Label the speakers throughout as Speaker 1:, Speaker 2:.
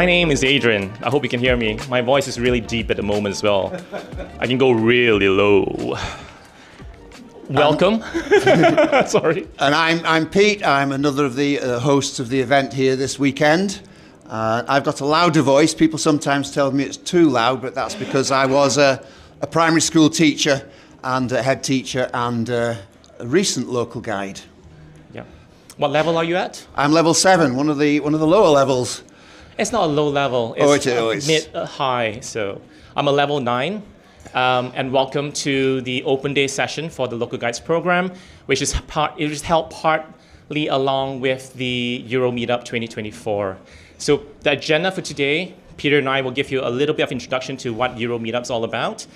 Speaker 1: My name is Adrian. I hope you can hear me. My voice is really deep at the moment as well. I can go really low. Welcome. Sorry.
Speaker 2: And I'm Pete. I'm another of the hosts of the event here this weekend. I've got a louder voice. People sometimes tell me it's too loud, but that's because I was a primary school teacher and a head teacher and a recent local guide.
Speaker 1: Yeah. What level are you at?
Speaker 2: I'm level 7, one of the lower levels.
Speaker 1: It's not a low level. It's mid-high. So I'm a level 9. And welcome to the open day session for the Local Guides program, which is held partly along with the EuroMeetup 2024. So the agenda for today, Peter and I will give you a little bit of introduction to what EuroMeetup is all about,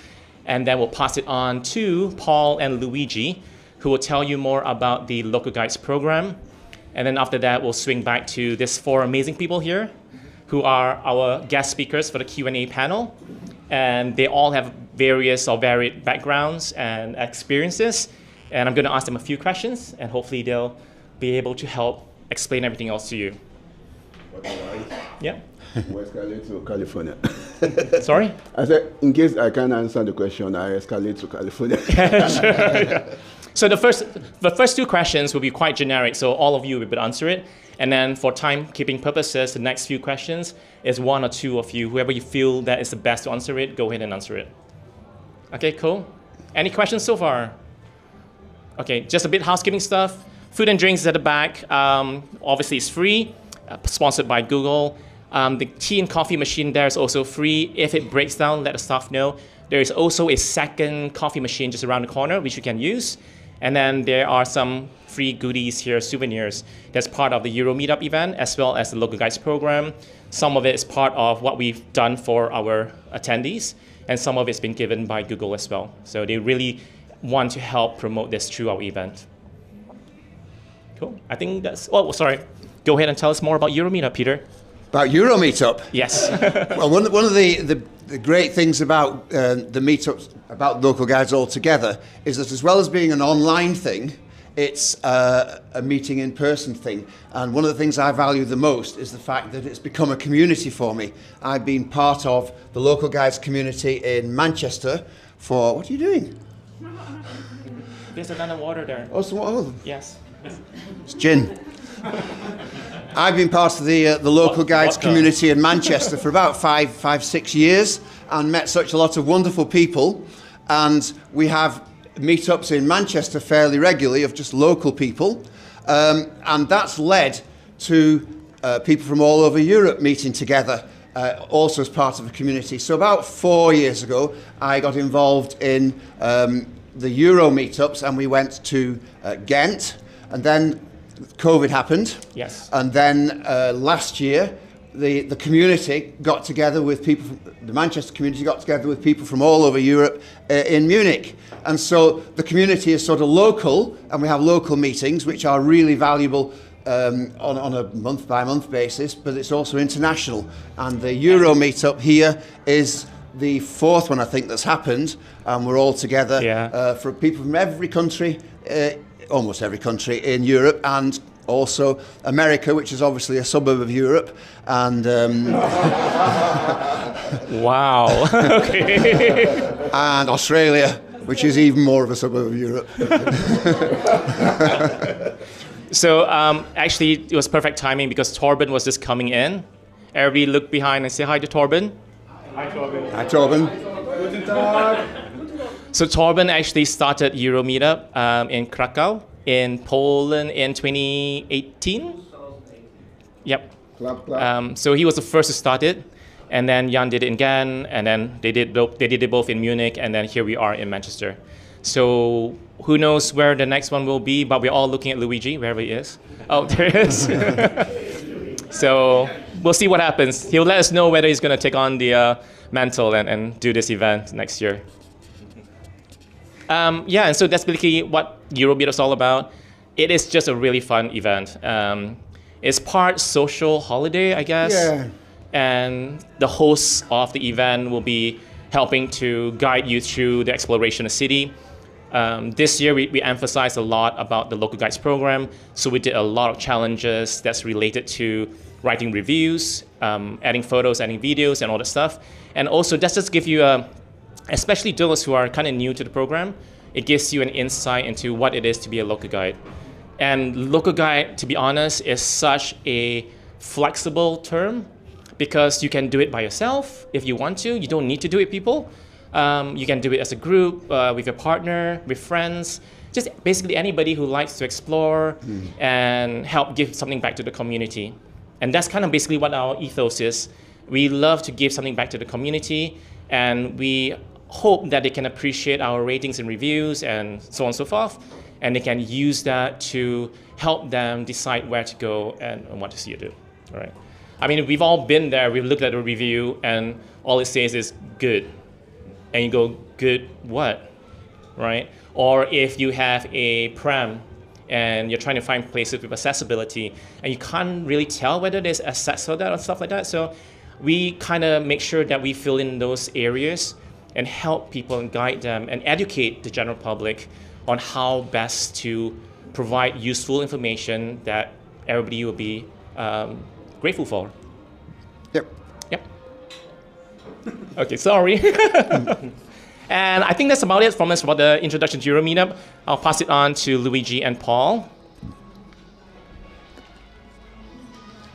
Speaker 1: and then we'll pass it on to Paul and Luigi, who will tell you more about the Local Guides program. And then after that, we'll swing back to these 4 amazing people here, who are our guest speakers for the Q&A panel. And they all have various or varied backgrounds and experiences. And I'm going to ask them a few questions, and hopefully they'll be able to help explain everything else to you. Yeah.
Speaker 3: We'll escalate to California.
Speaker 1: Sorry?
Speaker 3: I said, in case I can't answer the question, I escalate to California.
Speaker 1: Sure, yeah. So the first 2 questions will be quite generic, so all of you will be able to answer it. And then for timekeeping purposes, the next few questions is 1 or 2 of you. Whoever you feel that is the best to answer it, go ahead and answer it. Okay, cool. Any questions so far? Okay, just a bit housekeeping stuff. Food and drinks is at the back. Obviously, it's free, sponsored by Google. The tea and coffee machine there is also free. If it breaks down, let the staff know. There is also a second coffee machine just around the corner, which you can use. And then there are some free goodies here, souvenirs, that's part of the EuroMeetup event, as well as the Local Guides program. Some of it is part of what we've done for our attendees, and some of it's been given by Google as well. So they really want to help promote this through our event. Cool. I think that's, oh, sorry. Go ahead and tell us more about EuroMeetup, Peter.
Speaker 2: About EuroMeetup?
Speaker 1: Yes.
Speaker 2: Well, one of the great things about the meetups, about Local Guides altogether, is that as well as being an online thing, it's a meeting in person thing. And one of the things I value the most is the fact that it's become a community for me. I've been part of the Local Guides community in Manchester for, what are you doing?
Speaker 1: There's another water there.
Speaker 2: Oh,
Speaker 1: yes.
Speaker 2: It's gin. I've been part of the Local Guides community in Manchester for about 6 years and met such a lot of wonderful people. And we have meetups in Manchester fairly regularly of just local people. And that's led to people from all over Europe meeting together, also as part of a community. So about 4 years ago, I got involved in the Euro meetups, and we went to Ghent, and then COVID happened.
Speaker 1: Yes.
Speaker 2: And then last year, the community got together with people, the Manchester community got together with people from all over Europe in Munich. And so the community is sort of local, and we have local meetings, which are really valuable on a month-by-month basis, but it's also international. And the Euro meetup here is the 4th one, I think, that's happened, and we're all together for people from every country, almost every country in Europe, and also America, which is obviously a suburb of Europe, and
Speaker 1: wow, okay,
Speaker 2: and Australia, which is even more of a suburb of Europe.
Speaker 1: So actually, it was perfect timing because Torben was just coming in. Everybody look behind and say hi to Torben.
Speaker 3: Hi, Torben.
Speaker 2: Hi, Torben.
Speaker 3: Guten Tag.
Speaker 1: So Torben actually started EuroMeetup in Krakow, in Poland in 2018. Yep.
Speaker 3: Clap, clap.
Speaker 1: So he was the first to start it, and then Jan did it again, and then they did it both in Munich, and then here we are in Manchester. So who knows where the next one will be, but we're all looking at Luigi, wherever he is. Oh, there he is. So we'll see what happens. He'll let us know whether he's going to take on the mantle and do this event next year. Yeah, and so that's basically what EuroMeetup is all about. It is just a really fun event. It's part social holiday, I guess.
Speaker 2: Yeah.
Speaker 1: And the hosts of the event will be helping to guide you through the exploration of the city. This year, we emphasized a lot about the Local Guides program. So we did a lot of challenges that's related to writing reviews, adding photos, adding videos, and all that stuff. And also, that just give you especially those who are kind of new to the program, it gives you an insight into what it is to be a local guide. And local guide, to be honest, is such a flexible term because you can do it by yourself if you want to. You don't need to do it, people. You can do it as a group, with your partner, with friends, just basically anybody who likes to explore and help give something back to the community. And that's kind of basically what our ethos is. We love to give something back to the community, and we hope that they can appreciate our ratings and reviews and so on and so forth, and they can use that to help them decide where to go and what to see or do. All right. I mean, we've all been there. We've looked at a review, and all it says is good, and you go, good what, right? Or if you have a pram and you're trying to find places with accessibility, and you can't really tell whether there's access for that or stuff like that. So we kind of make sure that we fill in those areas and help people and guide them and educate the general public on how best to provide useful information that everybody will be grateful for.
Speaker 2: Yep.
Speaker 1: Yep. Okay, sorry. And I think that's about it from us about the introduction to EuroMeetup. I'll pass it on to Luigi and Paul.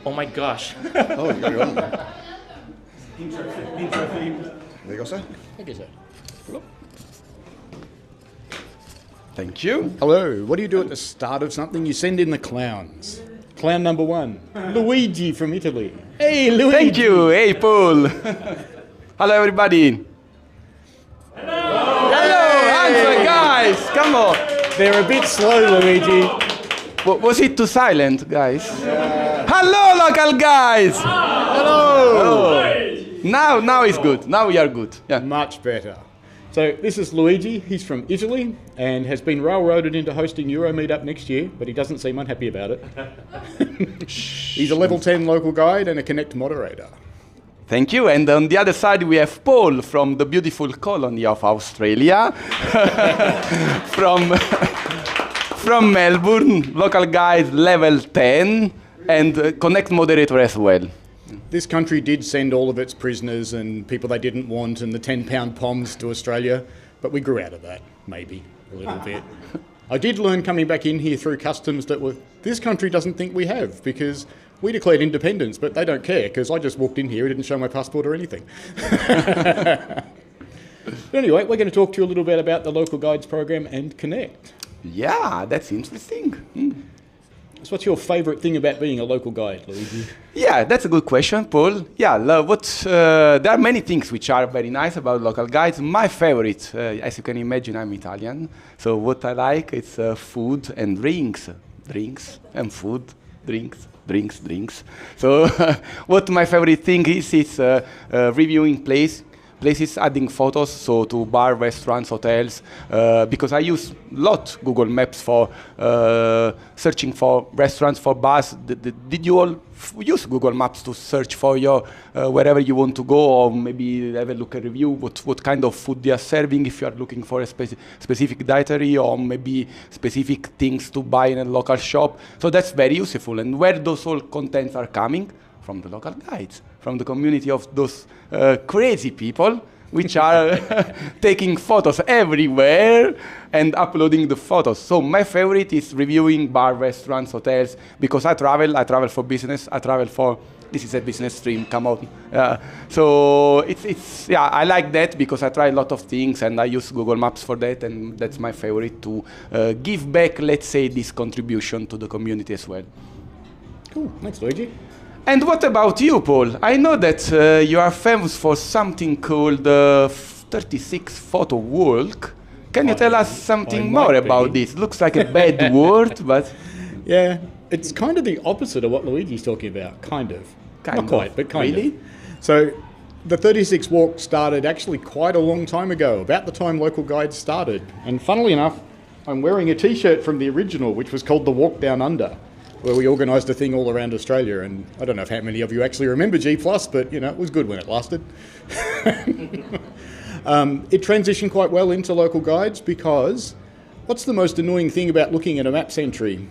Speaker 1: Oh my gosh.
Speaker 2: Oh, you're on. There you go, sir.
Speaker 4: Thank you, sir.
Speaker 5: Thank you.
Speaker 4: Hello. What do you do at the start of something? You send in the clowns. Clown number one, Luigi from Italy. Hey, Luigi.
Speaker 5: Thank you. Hey, Paul. Hello, everybody. Hello. Answer, guys. Come on.
Speaker 4: They're a bit slow, Luigi.
Speaker 5: Was it too silent, guys? Hello, local guys.
Speaker 4: Hello.
Speaker 5: Now it's good. Now we are good. Yeah.
Speaker 4: Much better. So this is Luigi. He's from Italy and has been railroaded into hosting EuroMeetup next year, but he doesn't seem unhappy about it. He's a level 10 local guide and a Connect moderator.
Speaker 5: Thank you. And on the other side, we have Paul from the beautiful colony of Australia, from Melbourne, local guide level 10, and Connect moderator as well.
Speaker 4: This country did send all of its prisoners and people they didn't want and the 10-pound poms to Australia, but we grew out of that, maybe, a little bit. I did learn coming back in here through customs that this country doesn't think we have, because we declared independence, but they don't care, because I just walked in here, I didn't show my passport or anything. But anyway, we're going to talk to you a little bit about the Local Guides program and Connect.
Speaker 5: Yeah, that's interesting.
Speaker 4: So what's your favourite thing about being a local guide, Luigi?
Speaker 5: Yeah, that's a good question, Paul. Yeah, there are many things which are very nice about local guides. My favorite, as you can imagine, I'm Italian. So what I like is food and drinks. Drinks and food, drinks. So what my favorite thing is reviewing places, adding photos, so to bar, restaurants, hotels, because I use a lot Google Maps for searching for restaurants, for bars. Did you all use Google Maps to search for your wherever you want to go, or maybe have a look at review, what kind of food they are serving, if you are looking for a specific dietary, or maybe specific things to buy in a local shop. So that's very useful. And where those all contents are coming? From the local guides, from the community of those crazy people which are taking photos everywhere and uploading the photos. So my favorite is reviewing bar, restaurants, hotels, because I travel for business, this is a business stream, come on. So yeah, I like that because I try a lot of things and I use Google Maps for that, and that's my favorite, to give back, let's say, this contribution to the community as well.
Speaker 4: Cool, thanks Luigi.
Speaker 5: And what about you, Paul? I know that you are famous for something called 36 photo walk. Can you tell us something more about this? Looks like a bad word, but...
Speaker 4: Yeah, it's kind of the opposite of what Luigi's talking about, kind of. Not quite, but kind
Speaker 5: really?
Speaker 4: of. So the 36 walk started actually quite a long time ago, about the time Local Guides started. And funnily enough, I'm wearing a t-shirt from the original, which was called the Walk Down Under, where we organised a thing all around Australia. And I don't know how many of you actually remember G+, but it was good when it lasted. It transitioned quite well into Local Guides because what's the most annoying thing about looking at a maps entry?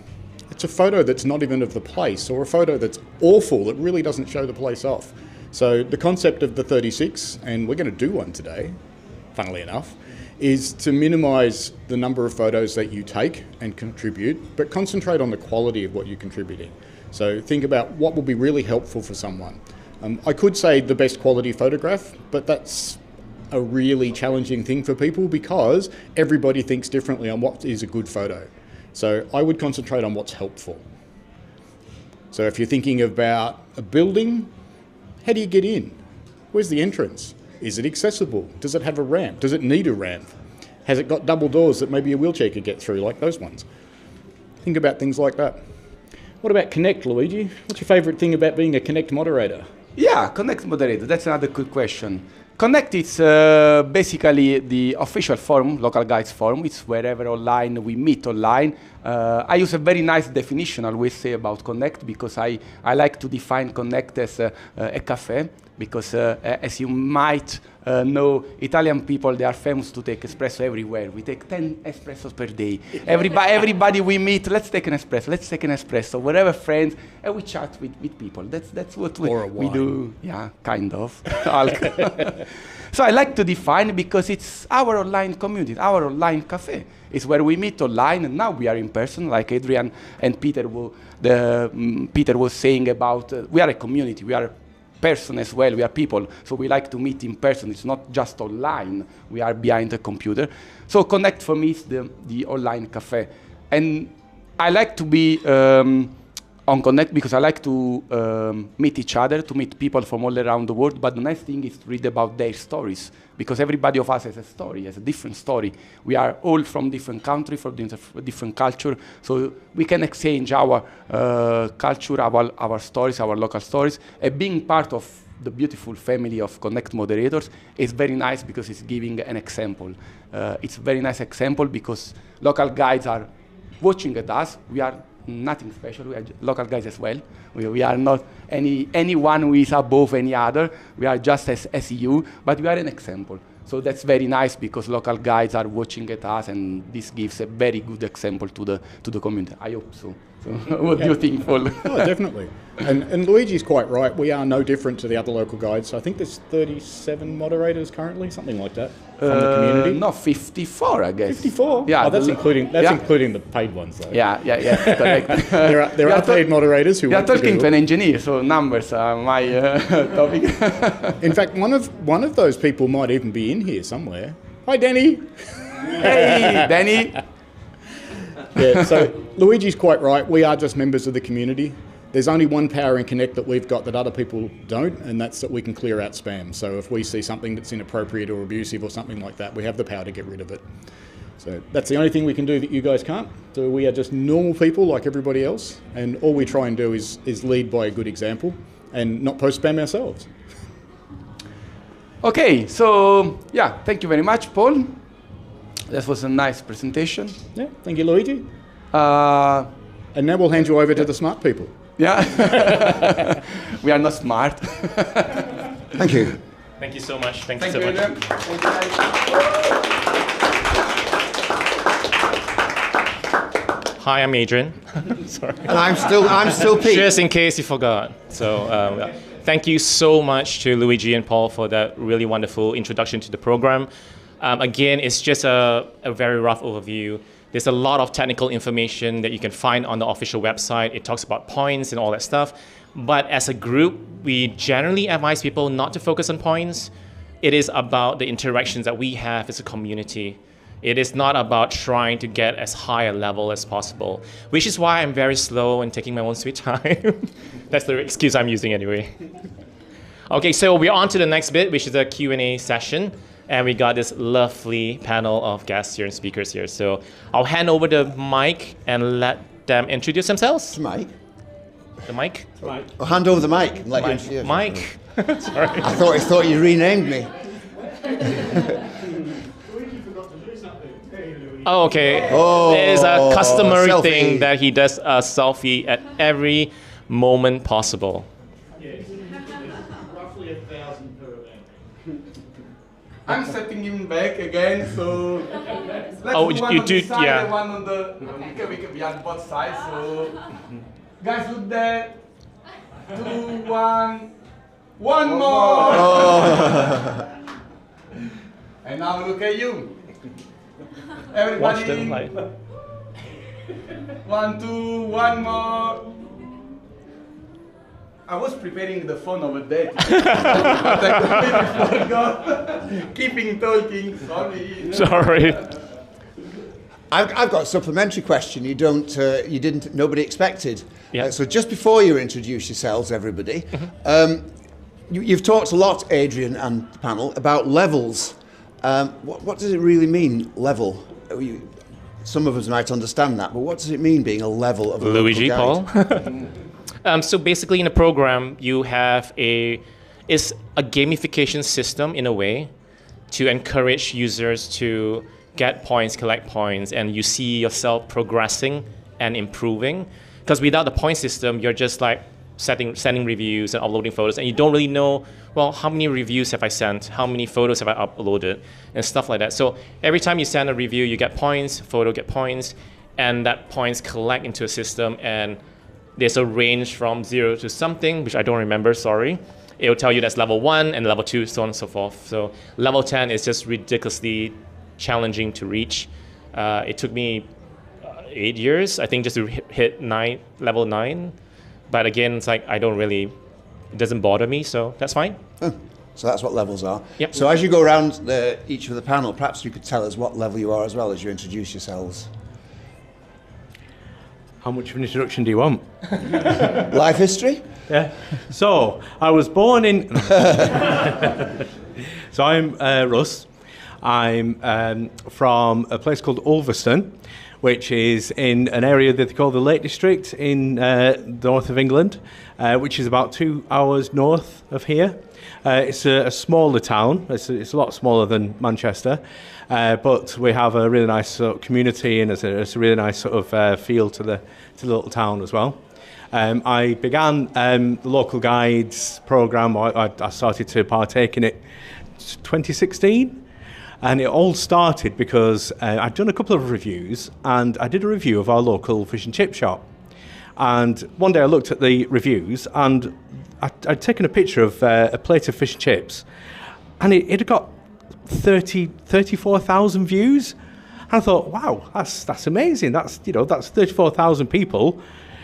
Speaker 4: it's a photo that's not even of the place, or a photo that's awful that really doesn't show the place off. So the concept of the 36, and we're going to do one today, funnily enough, is to minimise the number of photos that you take and contribute, but concentrate on the quality of what you're contributing. So think about what will be really helpful for someone. I could say the best quality photograph, but that's a really challenging thing for people because everybody thinks differently on what is a good photo. So I would concentrate on what's helpful. So if you're thinking about a building, how do you get in? Where's the entrance? Is it accessible? Does it have a ramp? Does it need a ramp? Has it got double doors that maybe a wheelchair could get through, like those ones? Think about things like that. What about Connect, Luigi? What's your favourite thing about being a Connect moderator?
Speaker 5: Yeah, Connect moderator, that's another good question. Connect is basically the official forum, Local Guides forum. It's wherever online we meet online. I use a very nice definition, I always say, about Connect, because I like to define Connect as a cafe, because as you might know, Italian people, they are famous to take espresso everywhere. We take 10 espressos per day. Everybody we meet, let's take an espresso, wherever friends, and we chat with people. That's what we do. Yeah, kind of. So I like to define because it's our online community, our online cafe. It's where we meet online, and now we are in person, like Adrian and Peter was saying about, we are a community, we are person as well, we are people, so we like to meet in person. It's not just online, we are behind the computer. So Connect for me is the online cafe. And I like to be on Connect because I like to meet each other, to meet people from all around the world, but the nice thing is to read about their stories, because everybody of us has a story, has a different story. We are all from different countries, from different culture, so we can exchange our culture, our stories, our local stories. And being part of the beautiful family of Connect moderators is very nice because it's giving an example. It's a very nice example because local guides are watching at us. We are nothing special. We are local guys as well. We are not anyone who is above any other. We are just as you, but we are an example. So that's very nice because local guides are watching at us, and this gives a very good example to the community. I hope so. So what do you think, Paul?
Speaker 4: Oh, definitely. And Luigi's quite right. We are no different to the other local guides. I think there's 37 moderators currently, something like that, from the community.
Speaker 5: No, 54, I guess.
Speaker 4: 54?
Speaker 5: Yeah,
Speaker 4: that's including the paid ones, though.
Speaker 5: Yeah, correct.
Speaker 4: there are paid moderators who.
Speaker 5: We are talking to an engineer, so numbers are my topic.
Speaker 4: In fact, one of those people might even be in here somewhere. Hi, Danny.
Speaker 5: Hey, Danny.
Speaker 4: Yeah, so Luigi's quite right. We are just members of the community. There's only one power in Connect that we've got that other people don't, and that's that we can clear out spam. So if we see something that's inappropriate or abusive or something like that, we have the power to get rid of it. So that's the only thing we can do that you guys can't. So we are just normal people like everybody else, and all we try and do is lead by a good example and not post spam ourselves.
Speaker 5: Okay, so yeah, thank you very much, Paul. That was a nice presentation.
Speaker 4: Yeah, thank you, Luigi. And now we'll hand you over to the smart people.
Speaker 5: Yeah, we are not smart.
Speaker 2: Thank you.
Speaker 1: Thank you so much. Thank you
Speaker 5: Thank
Speaker 1: so
Speaker 5: you,
Speaker 1: much.
Speaker 5: Adrian. Thank you,
Speaker 1: Hi, I'm Adrian. Sorry.
Speaker 2: And I'm still Pete.
Speaker 1: Just in case you forgot. So thank you so much to Luigi and Paul for that really wonderful introduction to the program. Again, it's just a very rough overview. There's a lot of technical information that you can find on the official website. It talks about points and all that stuff. But as a group, we generally advise people not to focus on points. It is about the interactions that we have as a community. It is not about trying to get as high a level as possible, which is why I'm very slow and taking my own sweet time. That's the excuse I'm using anyway. Okay, so we're on to the next bit, which is a Q&A session. And we got this lovely panel of guests here and speakers here. So I'll hand over the mic and let them introduce themselves.
Speaker 2: Mike.
Speaker 1: The mic?
Speaker 2: I'll hand over the mic and let you introduce.
Speaker 1: Mike. Sorry.
Speaker 2: I thought you renamed me.
Speaker 1: Oh, okay.
Speaker 2: Oh,
Speaker 1: it is a customary
Speaker 2: selfie.
Speaker 1: thing that he does a selfie at every moment possible.
Speaker 6: Yes. Roughly 1,000 per event.
Speaker 5: I'm setting him back again, so let's
Speaker 1: Oh,
Speaker 5: do one
Speaker 1: you
Speaker 5: on
Speaker 1: do-
Speaker 5: this side
Speaker 1: yeah.
Speaker 5: and one on the. We can be on both sides. So, guys, look there. 2, 1. One more. And now look at you. Everybody.
Speaker 1: Watch them like.
Speaker 5: 1, 2, one more. I was preparing the phone over there. But I completely forgot. Keeping talking. Sorry.
Speaker 1: Sorry.
Speaker 2: I've got a supplementary question. Nobody expected.
Speaker 1: Yeah.
Speaker 2: So just before you introduce yourselves, everybody, you've talked a lot, Adrian and the panel, about levels. What does it really mean, level? Some of us might understand that, but what does it mean being a level of a
Speaker 1: Luigi,
Speaker 2: local
Speaker 1: Paul.
Speaker 2: guide?
Speaker 1: So basically, in the program, you have it's a gamification system in a way to encourage users to get points, collect points, and you see yourself progressing and improving. Because without the point system, you're just like sending reviews and uploading photos, and you don't really know, well, how many reviews have I sent, how many photos have I uploaded, and stuff like that. So every time you send a review, you get points, photo get points, and that points collect into a system, and there's a range from 0 to something, which I don't remember, sorry. It will tell you that's level 1 and level 2, so on and so forth. So level 10 is just ridiculously challenging to reach. It took me 8 years, I think, just to hit level 9. But again, it's like it doesn't bother me, so that's fine.
Speaker 2: So that's what levels are.
Speaker 1: Yep.
Speaker 2: So as you go around each of the panel, perhaps you could tell us what level you are as well as you introduce yourselves.
Speaker 6: How much of an introduction do you want?
Speaker 2: Life history?
Speaker 6: Yeah. So, I was born in... So I'm Russ. I'm from a place called Ulverston, which is in an area that they call the Lake District in the north of England, which is about 2 hours north of here. It's a smaller town. It's a lot smaller than Manchester, but we have a really nice sort of community, and it's a really nice sort of feel to the little town as well. I began the local guides program. I started to partake in it 2016. And it all started because I'd done a couple of reviews, and I did a review of our local fish and chip shop. And one day I looked at the reviews, and I'd taken a picture of a plate of fish and chips, and it had got 34,000 views. And I thought, wow, that's amazing. That's 34,000 people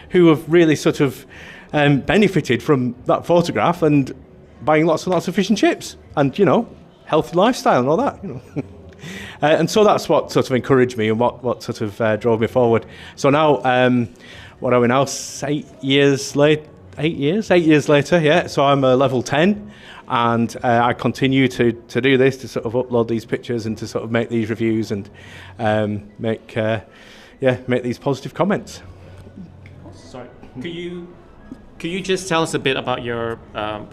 Speaker 6: who have really sort of benefited from that photograph and buying lots and lots of fish and chips, and healthy lifestyle and all that, and so that's what sort of encouraged me and what sort of drove me forward. So now, what are we now? 8 years later, yeah. So I'm a level 10, and I continue to do this, to sort of upload these pictures and to sort of make these reviews and make these positive comments.
Speaker 1: Sorry, could you just tell us a bit about your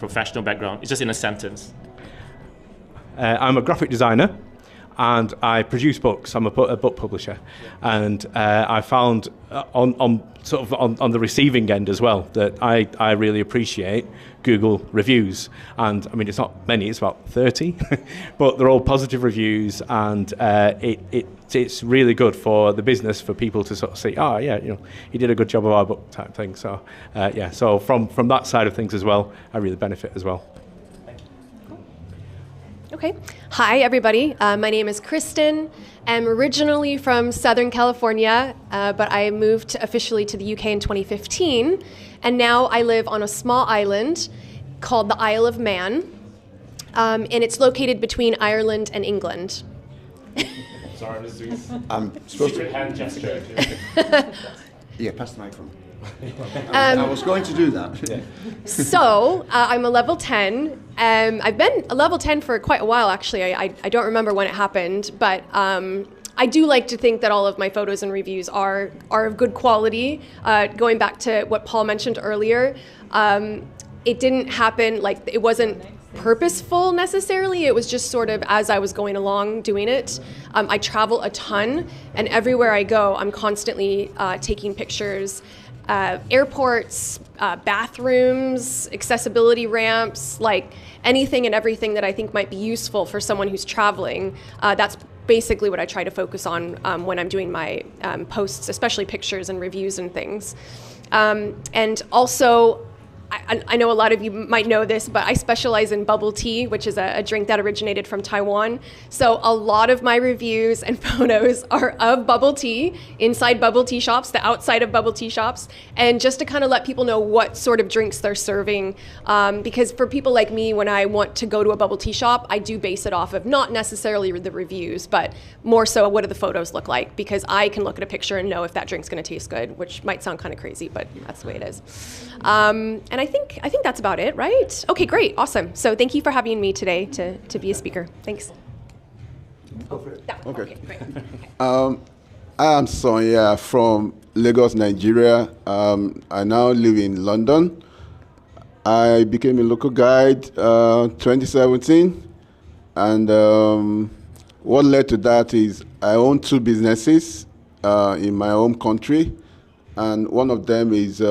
Speaker 1: professional background? It's just in a sentence.
Speaker 6: I'm a graphic designer, and I produce books. I'm a book publisher, and I found on the receiving end as well that I really appreciate Google reviews. And I mean, it's not many; it's about 30, but they're all positive reviews, and it's really good for the business, for people to sort of say, he did a good job of our book type thing. So so from that side of things as well, I really benefit as well.
Speaker 7: Okay. Hi, everybody. My name is Kristin. I'm originally from Southern California, but I moved officially to the UK in 2015. And now I live on a small island called the Isle of Man. And it's located between Ireland and England.
Speaker 1: Sorry, this is
Speaker 2: I'm supposed
Speaker 1: secret
Speaker 2: to...
Speaker 1: hand gesture.
Speaker 2: Yeah, pass the microphone. I was going to do that.
Speaker 7: So, I'm a level 10. I've been a level 10 for quite a while, actually. I don't remember when it happened, but I do like to think that all of my photos and reviews are of good quality. Going back to what Paul mentioned earlier, it didn't happen, it wasn't purposeful necessarily. It was just sort of as I was going along doing it. I travel a ton, and everywhere I go, I'm constantly taking pictures. airports, bathrooms, accessibility ramps, like anything and everything that I think might be useful for someone who's traveling. That's basically what I try to focus on when I'm doing my posts, especially pictures and reviews and things. And also, I know a lot of you might know this, but I specialize in bubble tea, which is a drink that originated from Taiwan. So a lot of my reviews and photos are of bubble tea, inside bubble tea shops, the outside of bubble tea shops, and just to kind of let people know what sort of drinks they're serving. Because for people like me, when I want to go to a bubble tea shop, I do base it off of not necessarily the reviews, but more so what do the photos look like, because I can look at a picture and know if that drink's going to taste good, which might sound kind of crazy, but that's the way it is. And I think that's about it, right? Okay, great, awesome. So thank you for having me today to be a speaker. Thanks.
Speaker 3: Okay.
Speaker 7: Great.
Speaker 3: I am Sanya from Lagos, Nigeria. I now live in London. I became a local guide 2017, and what led to that is I own 2 businesses in my home country, and one of them is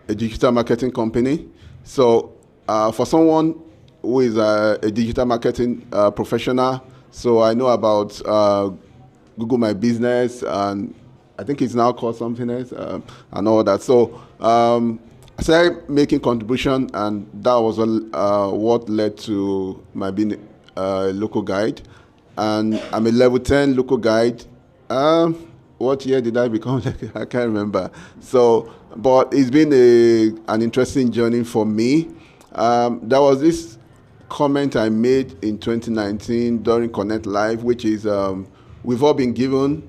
Speaker 3: a digital marketing company. So for someone who is a digital marketing professional, so I know about Google My Business, and I think it's now called something else, and all that. So I started making contribution, and that was what led to my being a local guide. And I'm a level 10 local guide. What year did I become? I can't remember. So, but it's been an interesting journey for me. There was this comment I made in 2019 during Connect Live, which is we've all been given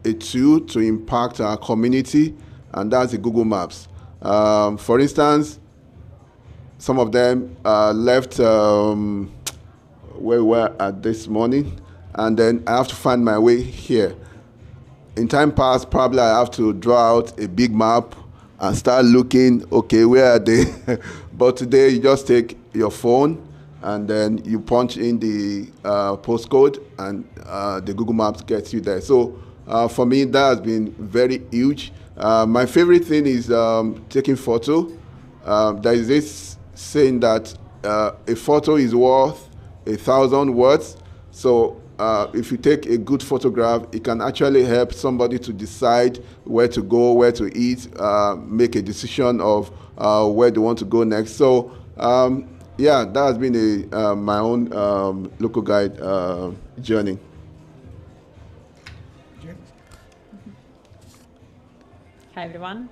Speaker 3: a tool to impact our community, and that's the Google Maps. For instance, some of them left where we were at this morning, and then I have to find my way here. In time past, probably I have to draw out a big map and start looking, okay, where are they? But today you just take your phone and then you punch in the postcode, and the Google Maps gets you there. So for me, that has been very huge. My favorite thing is taking photo. There is this saying that a photo is worth 1,000 words. So if you take a good photograph, it can actually help somebody to decide where to go, where to eat, make a decision of where they want to go next. So yeah, that has been my own local guide journey.
Speaker 8: Hi everyone,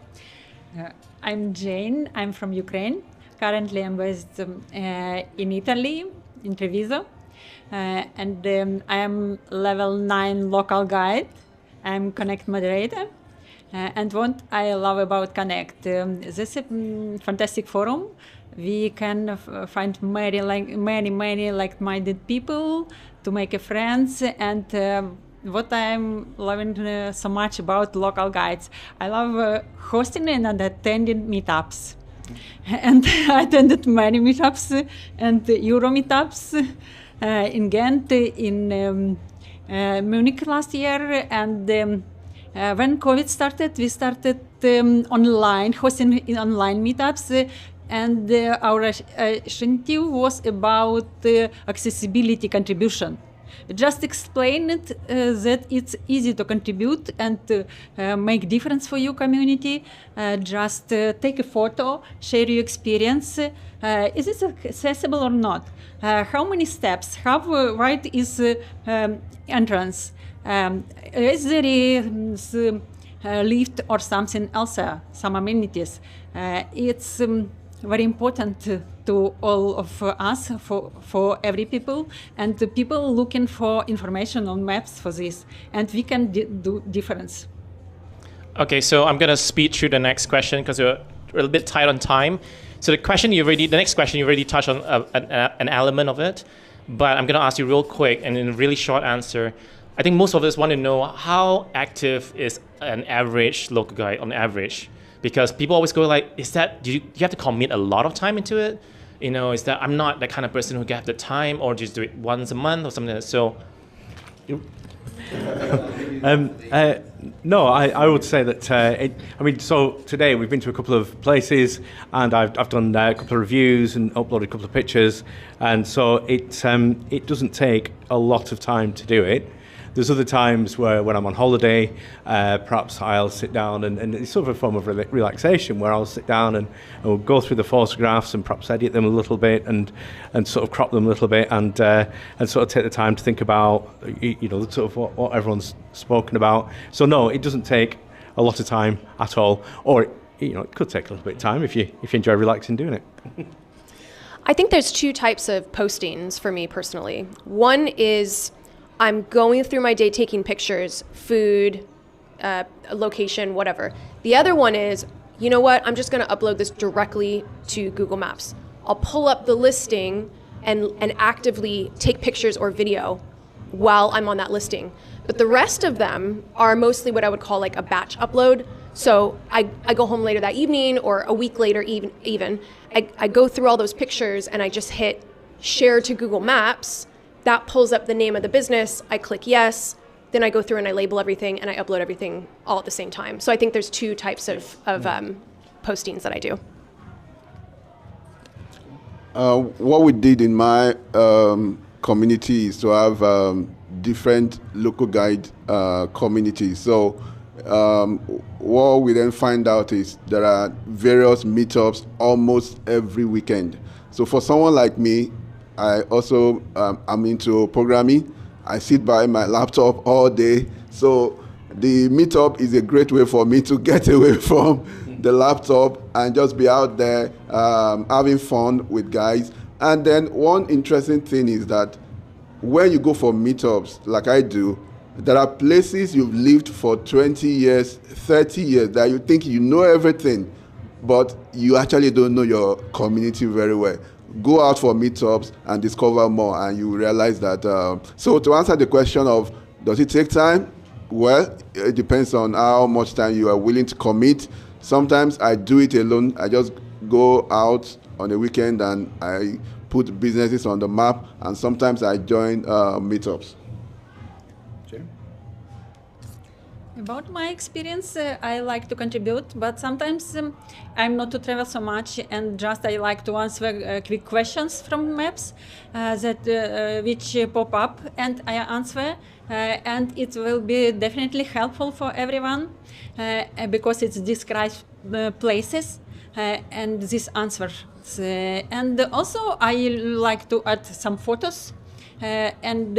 Speaker 8: I'm Jane, I'm from Ukraine. Currently I'm based in Italy, in Treviso. And I am level 9 local guide. I'm Connect moderator. And what I love about Connect, this is a fantastic forum. We can find many like-minded people to make friends. And what I'm loving so much about local guides, I love hosting and attending meetups. And I attended many meetups and EuroMeetups. In Ghent, in Munich last year, and when COVID started, we started online, hosting in online meetups, and our initiative was about accessibility contribution. Just explain it that it's easy to contribute and make difference for your community. Just take a photo, share your experience. Is it accessible or not? How many steps? How wide is entrance? Is there a lift or something else? Some amenities. It's very important to all of us, for every people, and the people looking for information on maps for this, and we can do difference.
Speaker 1: Okay, so I'm going to speed through the next question because we're a little bit tight on time. So the next question you already touched on an element of it, but I'm going to ask you real quick and in a really short answer. I think most of us want to know how active is an average local guide on average, because people always go like, do you have to commit a lot of time into it? You know, is that I'm not that kind of person who have the time, or just do it once a month or something like that. So
Speaker 6: No, I would say that, so today we've been to a couple of places and I've done a couple of reviews and uploaded a couple of pictures, and so it doesn't take a lot of time to do it. There's other times where when I'm on holiday, perhaps I'll sit down and it's sort of a form of relaxation where I'll sit down and we'll go through the photographs and perhaps edit them a little bit and sort of crop them a little bit and sort of take the time to think about, sort of what everyone's spoken about. So no, it doesn't take a lot of time at all, or it could take a little bit of time if you enjoy relaxing doing it.
Speaker 7: I think there's two types of postings for me personally. One is I'm going through my day taking pictures, food, location, whatever. The other one is, you know what, I'm just going to upload this directly to Google Maps. I'll pull up the listing and actively take pictures or video while I'm on that listing. But the rest of them are mostly what I would call like a batch upload. So I go home later that evening or a week later even. I go through all those pictures and I just hit share to Google Maps. That pulls up the name of the business. I click yes. Then I go through and I label everything and I upload everything all at the same time. So I think there's two types of postings that I do.
Speaker 3: What we did in my community is to have different local guide communities. So what we then find out is there are various meetups almost every weekend. So for someone like me, I also am into programming. I sit by my laptop all day. So the meetup is a great way for me to get away from the laptop and just be out there having fun with guys. And then one interesting thing is that when you go for meetups, like I do, there are places you've lived for 20 years, 30 years that you think you know everything, but you actually don't know your community very well. Go out for meetups and discover more, and you realize that. So to answer the question of does it take time? Well, it depends on how much time you are willing to commit. Sometimes I do it alone. I just go out on a weekend and I put businesses on the map, and sometimes I join meetups.
Speaker 8: About my experience, I like to contribute, but sometimes I'm not to travel so much, and just I like to answer quick questions from maps which pop up, and I answer, and it will be definitely helpful for everyone because it describes places and these answers. And also I like to add some photos and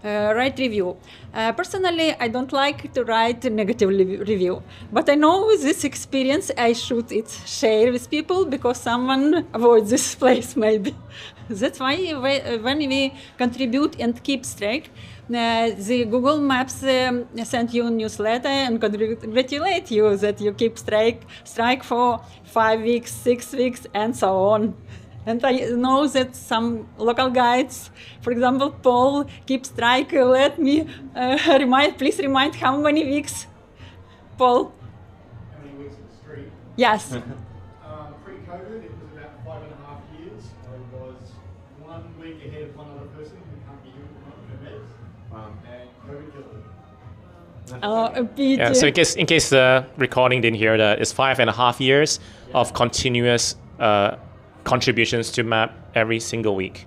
Speaker 8: write review. Personally, I don't like to write a negative review, but I know with this experience I should share with people because someone avoids this place maybe. That's why when we contribute and keep strike, the Google Maps send you a newsletter and congratulate you that you keep strike for 5 weeks, 6 weeks, and so on. And I know that some local guides, for example, Paul, keep strike. Let me please remind how many weeks, Paul?
Speaker 4: How many weeks in the street?
Speaker 8: Yes.
Speaker 4: Pre-COVID, it was about 5.5 years. I was 1 week ahead of one other person who can't be here and COVID killed them.
Speaker 1: Yeah, so in case the recording didn't hear that, it's 5.5 years of continuous contributions to map every single week.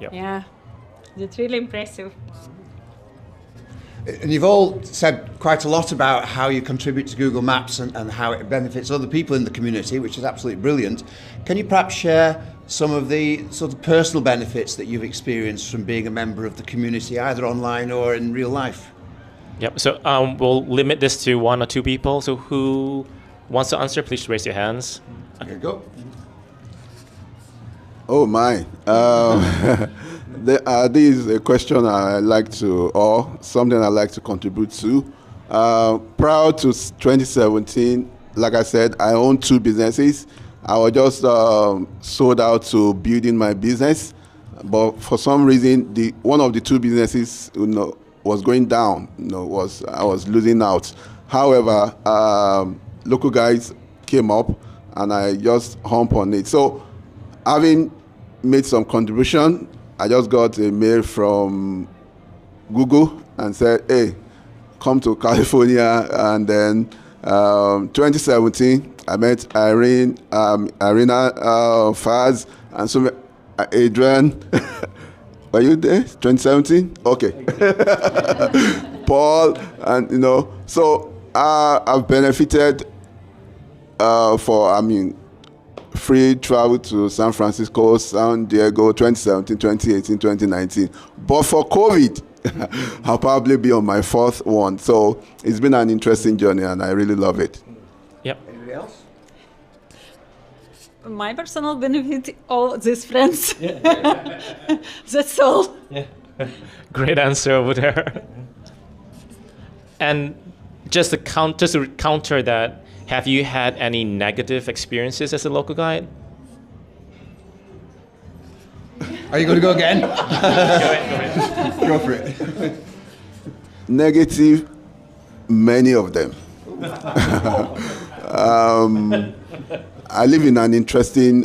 Speaker 1: Yep.
Speaker 8: Yeah, that's really impressive.
Speaker 2: And you've all said quite a lot about how you contribute to Google Maps and how it benefits other people in the community, which is absolutely brilliant. Can you perhaps share some of the sort of personal benefits that you've experienced from being a member of the community, either online or in real life?
Speaker 1: Yep. So we'll limit this to 1 or 2 people. So who wants to answer? Please raise your hands.
Speaker 2: There you go.
Speaker 3: Oh my. This is a question I like to, or something I like to contribute to. Prior to 2017, like I said, I owned 2 businesses. I was just sold out to building my business, but for some reason, one of the 2 businesses, was going down. I was losing out. However, local guys came up, and I just humped on it. So, having made some contribution, I just got a mail from Google and said, hey, come to California. And then 2017, I met Irene, Irina, Faz, and so Adrian. Were you there? 2017? Okay. Paul, and so I've benefited free travel to San Francisco, San Diego, 2017, 2018, 2019. But for COVID, I'll probably be on my fourth one. So it's been an interesting journey, and I really love it.
Speaker 1: Yep.
Speaker 2: Anybody else?
Speaker 8: My personal benefit, all these friends. That's all.
Speaker 1: Yeah. Great answer over there. And just to counter that, have you had any negative experiences as a local guide?
Speaker 2: Are you going to go again?
Speaker 1: Go ahead.
Speaker 2: Go for it.
Speaker 3: Negative, many of them. I live in an interesting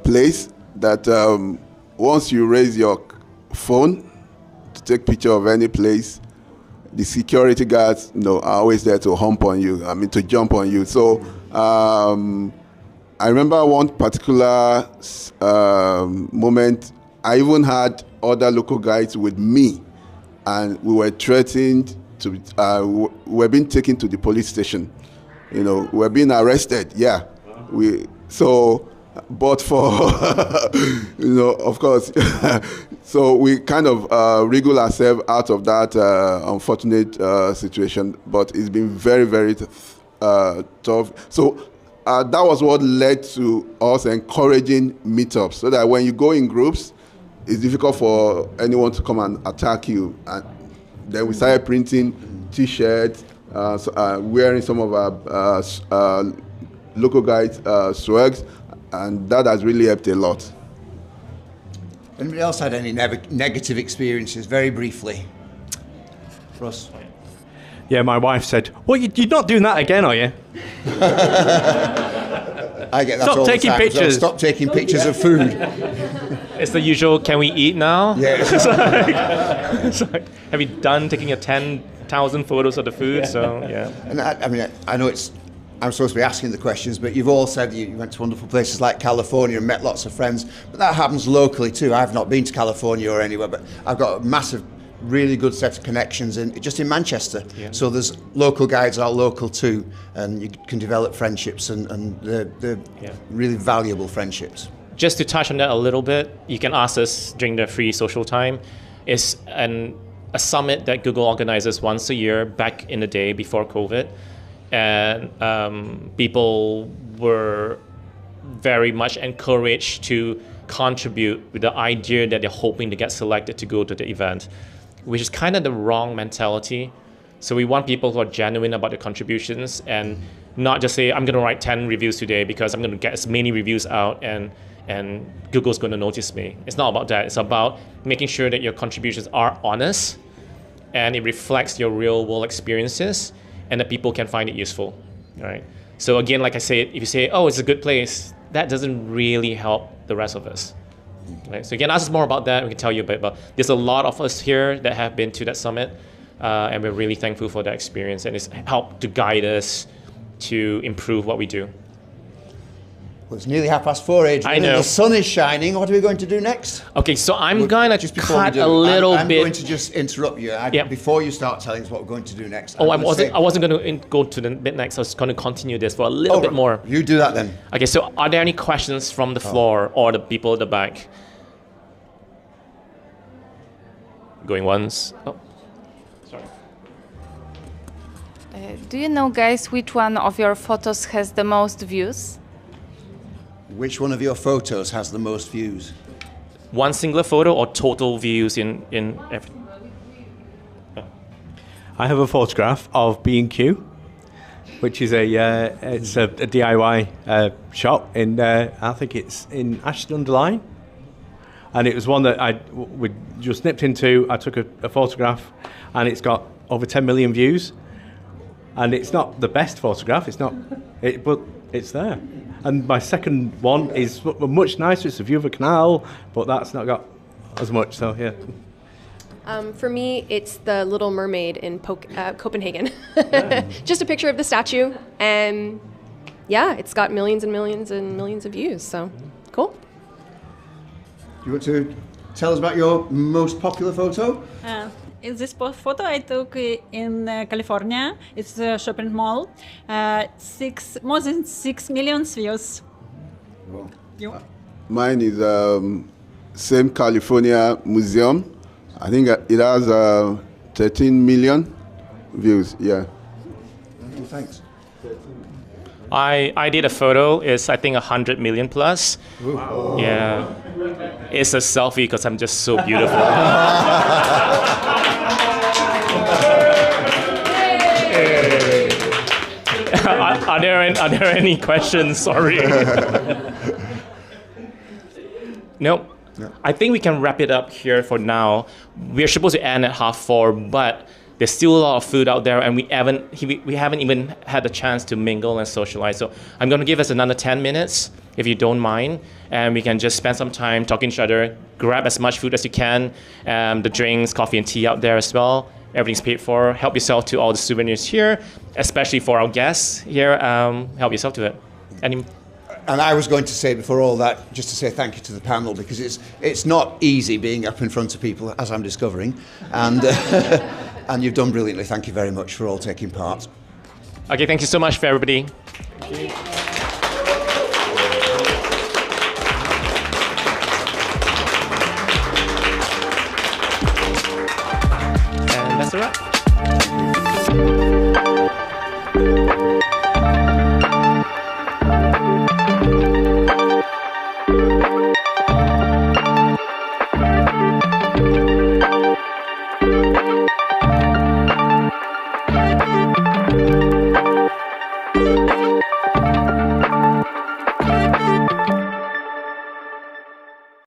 Speaker 3: place that once you raise your phone to take picture of any place, the security guards, are always there to hump on you. To jump on you. So I remember one particular moment. I even had other local guides with me, and we were threatened to. We were being taken to the police station. We were being arrested. Yeah, but for of course. So we kind of wriggle ourselves out of that unfortunate situation, but it's been very, very tough. So that was what led to us encouraging meetups, so that when you go in groups, it's difficult for anyone to come and attack you. And then we started printing T-shirts, wearing some of our local guides' swags, and that has really helped a lot.
Speaker 2: Anybody else had any negative experiences, very briefly? Russ?
Speaker 6: Yeah, my wife said, well, you're not doing that again, are you?
Speaker 2: I get that
Speaker 6: Stop
Speaker 2: all the
Speaker 6: taking
Speaker 2: time.
Speaker 6: pictures.
Speaker 2: Stop taking pictures of food.
Speaker 1: It's the usual, can we eat now?
Speaker 2: Yeah.
Speaker 1: It's like, have you done taking your 10,000 photos of the food?
Speaker 2: Yeah.
Speaker 1: So, yeah.
Speaker 2: And I know I'm supposed to be asking the questions, but you've all said you went to wonderful places like California and met lots of friends, but that happens locally too. I've not been to California or anywhere, but I've got a massive, really good set of connections just in Manchester. Yeah. So there's local guides are local too, and you can develop friendships, and they're really valuable friendships.
Speaker 1: Just to touch on that a little bit, you can ask us during the free social time. It's a summit that Google organizes once a year back in the day before COVID. And people were very much encouraged to contribute with the idea that they're hoping to get selected to go to the event, which is kind of the wrong mentality. So we want people who are genuine about their contributions and not just say, I'm going to write 10 reviews today because I'm going to get as many reviews out and Google's going to notice me. It's not about that. It's about making sure that your contributions are honest and it reflects your real world experiences, and that people can find it useful, right? So again, like I said, if you say, oh, it's a good place, that doesn't really help the rest of us, right? So again, ask us more about that, we can tell you a bit about. There's a lot of us here that have been to that summit, and we're really thankful for that experience, and it's helped to guide us to improve what we do.
Speaker 2: Well, it's nearly 4:30, Adrian.
Speaker 1: I know.
Speaker 2: The sun is shining. What are we going to do next?
Speaker 1: Okay, so I'm going to cut
Speaker 2: I'm going to just interrupt you. Before you start telling us what we're going to do next.
Speaker 1: I wasn't going to go to the bit next. I was going to continue this for a little bit more.
Speaker 2: You do that then.
Speaker 1: Okay, so are there any questions from the floor or the people at the back? Going once. Oh, sorry.
Speaker 9: Do you know, guys, which one of your photos has the most views?
Speaker 2: Which one of your photos has the most views?
Speaker 1: One singular photo or total views in every?
Speaker 6: I have a photograph of B&Q, which is a DIY shop in I think it's in Ashton-under-Lyne, and it was one that we just nipped into. I took a photograph, and it's got over 10 million views, and it's not the best photograph. But it's there. And my second one is much nicer. It's a view of a canal, but that's not got as much. So yeah.
Speaker 7: For me, it's the Little Mermaid in Copenhagen. Just a picture of the statue, and yeah, it's got millions and millions and millions of views. So cool.
Speaker 2: You want to tell us about your most popular photo?
Speaker 8: In this photo I took in California. It's a shopping mall. More than 6 million views.
Speaker 3: Wow.
Speaker 8: You?
Speaker 3: Mine is same California museum. I think it has 13 million views. Yeah.
Speaker 2: Thanks.
Speaker 1: I did a photo. It's I think 100 million plus.
Speaker 2: Wow.
Speaker 1: Yeah. It's a selfie because I'm just so beautiful. Are there any questions? Sorry. Nope.
Speaker 2: Yeah.
Speaker 1: I think we can wrap it up here for now. We're supposed to end at 4:30, but there's still a lot of food out there, and we haven't even had the chance to mingle and socialize. So I'm going to give us another 10 minutes, if you don't mind, and we can just spend some time talking to each other, grab as much food as you can, the drinks, coffee and tea out there as well. Everything's paid for. Help yourself to all the souvenirs here, especially for our guests here. Help yourself to it.
Speaker 2: And I was going to say before all that, just to say thank you to the panel, because it's not easy being up in front of people, as I'm discovering, and and you've done brilliantly. Thank you very much for all taking part.
Speaker 1: Okay, thank you so much for everybody. And that's a wrap.